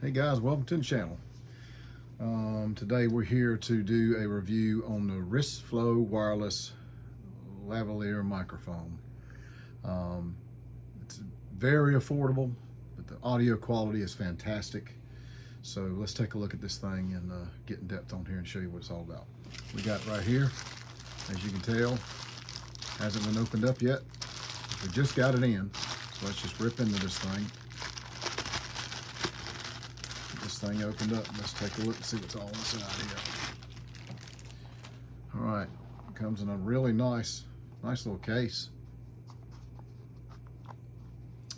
Hey guys, welcome to the channel. Today we're here to do a review on the Rythflo wireless lavalier microphone. It's very affordable, but the audio quality is fantastic. So let's take a look at this thing and get in depth on here and show you what it's all about. We got right here, as you can tell, hasn't been opened up yet. We just got it in, so let's just rip into this thing. This thing opened up. Let's take a look and see what's all inside here. All right, it comes in a really nice little case.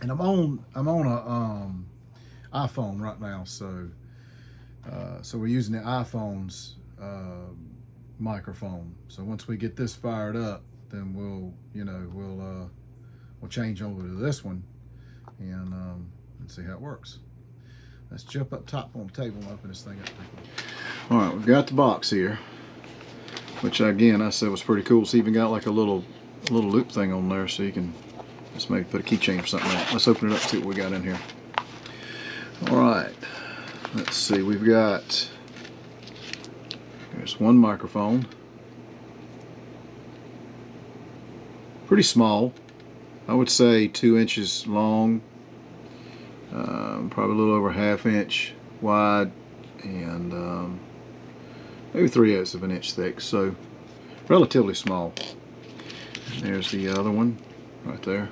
And I'm on a iPhone right now, so we're using the iPhone's microphone. So once we get this fired up, then we'll change over to this one and see how it works. Let's jump up top on the table and open this thing up. All right, we've got the box here, which again I said was pretty cool. It's even got like a little loop thing on there, so you can just maybe put a keychain or something on it. Let's open it up and see what we got in here. All right, let's see. We've got, there's one microphone, pretty small. I would say 2 inches long. Probably a little over ½ inch wide, and maybe 3/8 of an inch thick, so relatively small. And there's the other one right there.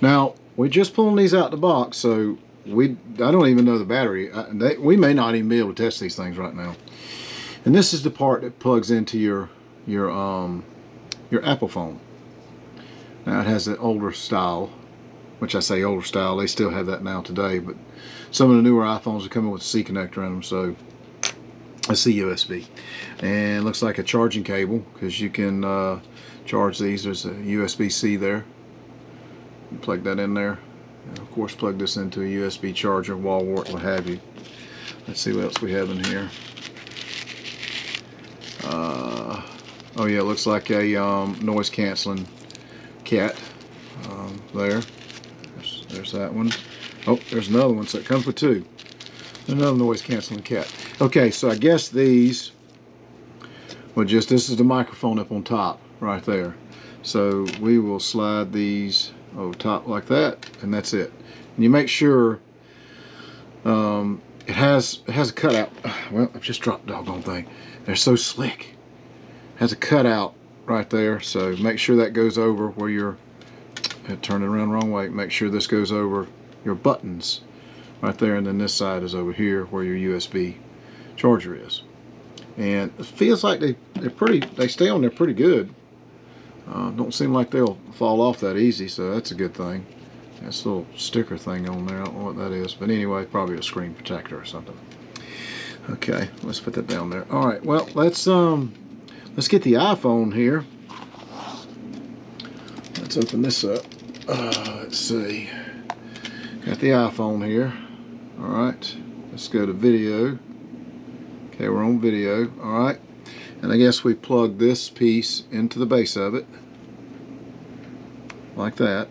Now we're just pulling these out the box, so I don't even know the battery. We may not even be able to test these things right now. And this is the part that plugs into your Apple phone. Now it has the older style, which I say older style, they still have that now today, but some of the newer iPhones are coming with a C connector in them, so a C USB. And it looks like a charging cable, because you can charge these. There's a USB-C there. You plug that in there. And of course, plug this into a USB charger, wall wart, what have you. Let's see what else we have in here. Oh yeah, it looks like a noise canceling cat there. There's that one. Oh, there's another one, so it comes with two. Another noise canceling cat. Okay, so I guess these will just, this is the microphone up on top right there. So we will slide these over top like that, and that's it. And you make sure it has a cutout. Well, I've just dropped the doggone thing. They're so slick. It has a cutout right there, so make sure that goes over where you're, turn it around the wrong way. Make sure this goes over your buttons right there, and then this side is over here where your USB charger is. And it feels like they stay on there pretty good. Don't seem like they'll fall off that easy, so that's a good thing. That's a little sticker thing on there. I don't know what that is, but anyway, probably a screen protector or something. Okay, let's put that down there. All right, well, let's get the iPhone here. Let's open this up. Let's see. Got the iPhone here. Alright, let's go to video. Okay, we're on video. Alright, and I guess we plug this piece into the base of it, like that.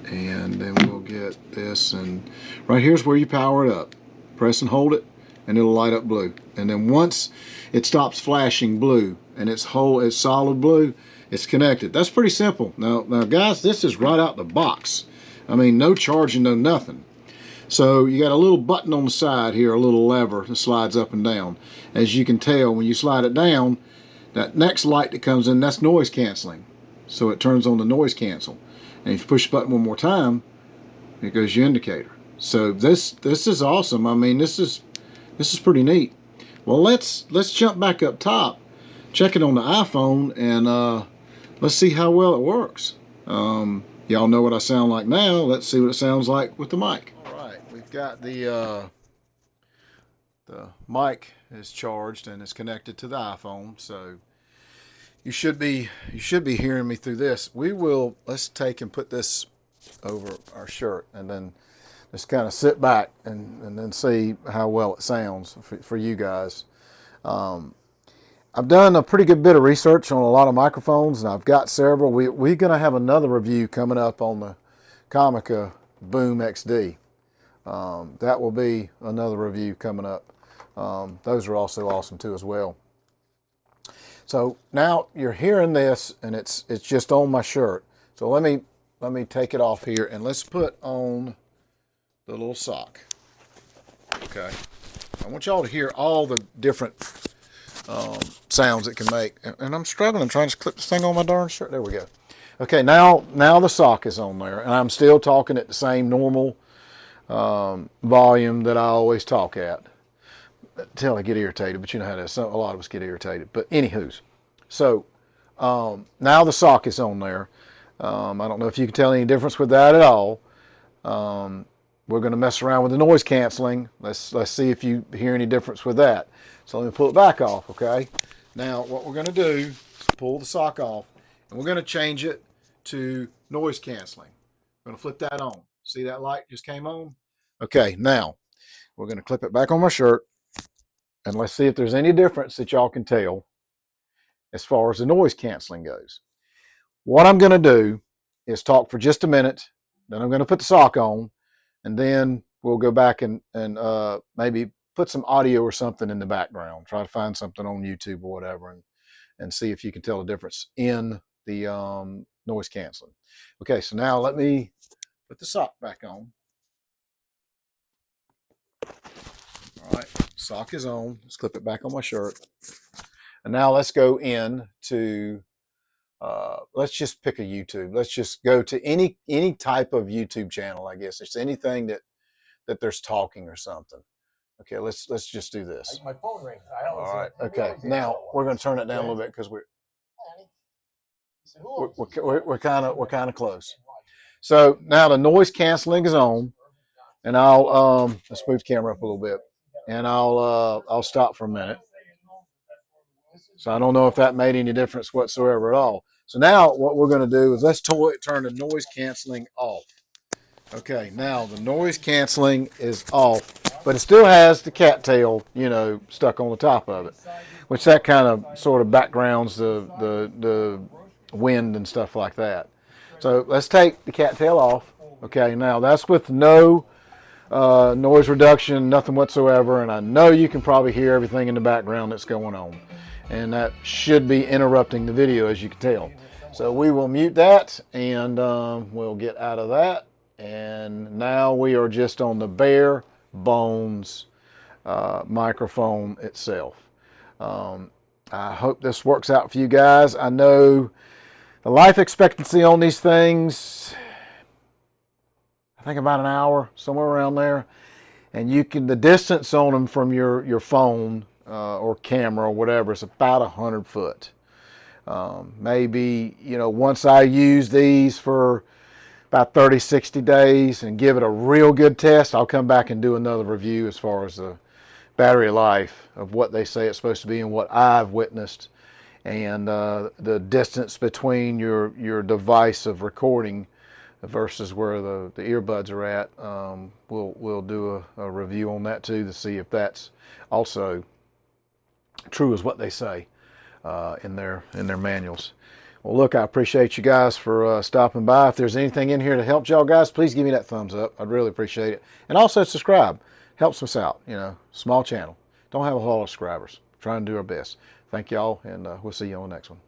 And then we'll get this, and right here's where you power it up. Press and hold it, and it'll light up blue. And then once it stops flashing blue, and it's solid blue, it's connected. That's pretty simple. Now guys, this is right out the box. I mean, no charging, no nothing. So you got a little button on the side here, a little lever that slides up and down. As you can tell, when you slide it down, that next light that comes in, that's noise canceling. So it turns on the noise cancel. And if you push the button one more time, it goes your indicator. So this is awesome. I mean, this is pretty neat. Well, let's jump back up top, check it on the iPhone, and let's see how well it works. Y'all know what I sound like now. Let's see what it sounds like with the mic. All right, we've got the mic is charged and it's connected to the iPhone, so you should be hearing me through this. Let's take and put this over our shirt, and then just kind of sit back and then see how well it sounds for you guys. I've done a pretty good bit of research on a lot of microphones, and I've got several. We're going to have another review coming up on the Comica Boom XD. That will be another review coming up. Those are also awesome too as well. So now you're hearing this, and it's just on my shirt. So let me take it off here, and let's put on the little sock. Okay. I want y'all to hear all the different sounds it can make. And I'm struggling. I'm trying to clip this thing on my darn shirt. There we go. Okay, now the sock is on there, and I'm still talking at the same normal volume that I always talk at until I get irritated. But you know how it is. A lot of us get irritated. But anywho's. So now the sock is on there. I don't know if you can tell any difference with that at all. We're going to mess around with the noise canceling. Let's see if you hear any difference with that. So let me pull it back off, okay? Now what we're going to do is pull the sock off, and we're going to change it to noise canceling. We're going to flip that on. See that light just came on? Okay, now we're going to clip it back on my shirt, and let's see if there's any difference that y'all can tell as far as the noise canceling goes. What I'm going to do is talk for just a minute, then I'm going to put the sock on, and then we'll go back and maybe put some audio or something in the background. Try to find something on YouTube or whatever, and see if you can tell the difference in the noise canceling. Okay, so now let me put the sock back on. All right, sock is on. Let's clip it back on my shirt. And now let's go in to, let's just pick a YouTube. Let's just go to any type of YouTube channel, I guess. It's anything that there's talking or something. Okay, let's just do this. My phone rings. All right. Okay. Now we're going to turn it down a little bit because we're kind of close. So now the noise canceling is on, and let's move the camera up a little bit, and I'll stop for a minute. So I don't know if that made any difference whatsoever at all. So now what we're going to do is let's turn the noise canceling off. Okay, now the noise canceling is off, but it still has the cattail, stuck on the top of it, which that kind of sort of backgrounds the wind and stuff like that. So let's take the cattail off. Okay, now that's with no noise reduction, nothing whatsoever, and I know you can probably hear everything in the background that's going on. And that should be interrupting the video, as you can tell. So we will mute that, and we'll get out of that. And now we are just on the bare bones microphone itself. I hope this works out for you guys. I know the life expectancy on these things, I think about an hour, somewhere around there. And the distance on them from your phone or camera or whatever is about 100 foot. Maybe, once I use these for about 30, 60 days and give it a real good test, I'll come back and do another review as far as the battery life of what they say it's supposed to be and what I've witnessed, and the distance between your device of recording versus where the earbuds are at. We'll do a review on that too to see if that's also true as what they say in their manuals. Well, look, I appreciate you guys for stopping by. If there's anything in here that helps y'all guys, please give me that thumbs up. I'd really appreciate it. And also subscribe. Helps us out. Small channel. Don't have a whole lot of subscribers. Trying to do our best. Thank y'all, and we'll see you on the next one.